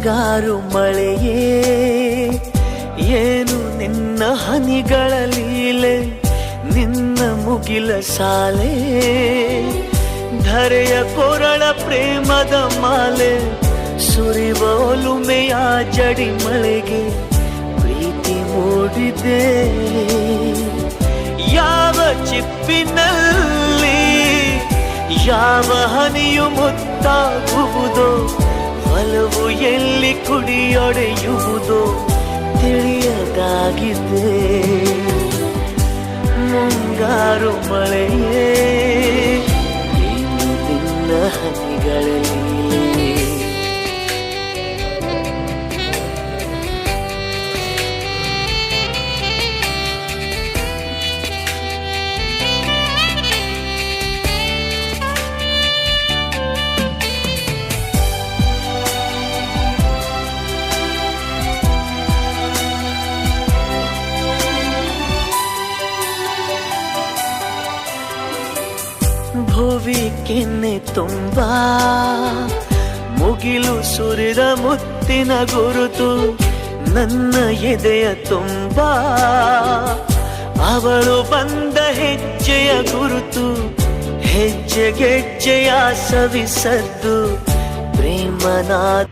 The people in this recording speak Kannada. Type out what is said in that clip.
ಮುಂಗಾರು ಮಳೆಯೇ ಏನು ನಿನ್ನ ಹನಿಗಳ ಲೀಲೆ, ನಿನ್ನ ಮುಗಿಲ ಸಾಲೆ ಧರೆಯ ಕೊರಳ ಪ್ರೇಮದ ಮಾಲೆ, ಸುರಿವ ಒಲುಮೆಯ ಜಡಿ ಮಳೆಗೆ ಪ್ರೀತಿ ಮೂಡಿದೆ. ಯಾವ ಚಿಪ್ಪಿನಲ್ಲಿ ಯಾವ ಹನಿಯು ಮುತ್ತಾಗುವುದೋ, ಒಲವು ಎಲ್ಲಿ ಕುಡಿಯೊಡೆಯುವುದೋ ತಿಳಿಯದಾಗಿದೆ. ಮುಂಗಾರು ಮಳೆಯೇ ಏನು ನಿನ್ನ ಹನಿಗಳಲ್ಲಿ. ಭುವಿ ಕೆನ್ನೆ ತುಂಬ ಮುಗಿಲು ಸುರಿದ ಮುತ್ತಿನ ಗುರುತು, ನನ್ನ ಎದೆಯ ತುಂಬ ಅವಳು ಬಂದ ಹೆಜ್ಜೆಯ ಗುರುತು, ಹೆಜ್ಜೆಗೆಜ್ಜೆಯ ಸವಿಸದ್ದು ಪ್ರೇಮನಾದ.